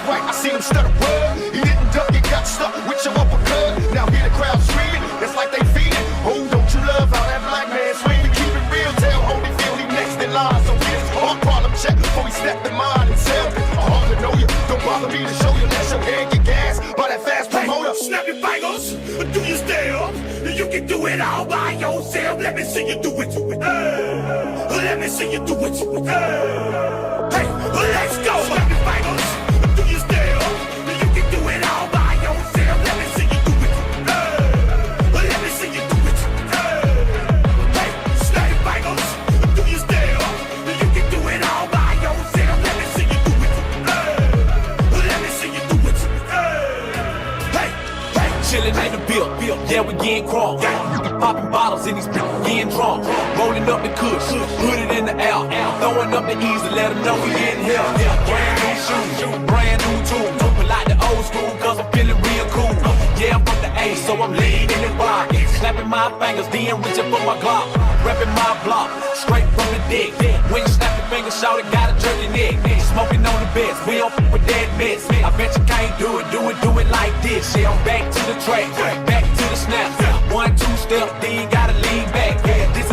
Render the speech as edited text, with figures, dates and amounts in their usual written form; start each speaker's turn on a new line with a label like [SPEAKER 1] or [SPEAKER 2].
[SPEAKER 1] right, I seen him stutter word. He didn't duck, he got stuck with your uppercut. Now hear the crowd screaming, it's like they feeding. Oh, don't you love how that black man swinging? Keep it real, tell homie feel he next in line. So get his heart problem check before he step in mine and sell it. I hardly know you, don't bother me to show you. Let your head get gas by that fast promoter.
[SPEAKER 2] Snap your fingers, do you stare? You can do it all by yourself. Let me see you do it. Let me see you do it. Hey, let's go. Snap your fingers, do you stare? You can do it all by yourself. Let me see you do it. Let me see you do it. Hey, snap your fingers, do you stare? You can do it all by yourself. Let me see you do it. Let me see you do it. Hey,
[SPEAKER 3] Chillin' in the bill, yeah, we getting crunk. Popping bottles in these getting drunk. Rolling up the kush, put it in the air. Throwing up the easy, let them know we getting here. Brand new shoes, brand new tools. But like the old school, cause I'm feeling real cool. Yeah, I'm from the A, so I'm leading in the block. Snapping my fingers, then reaching for my Glock. Repping my block, straight from the dick. When you snap your fingers, shout it, got a jerky neck. Smoking on the beds, we don't f with dead miss. I bet you can't do it like this. Yeah, I'm back to the track, back to the snap. 1, 2 step, then you gotta lean back. Yeah, this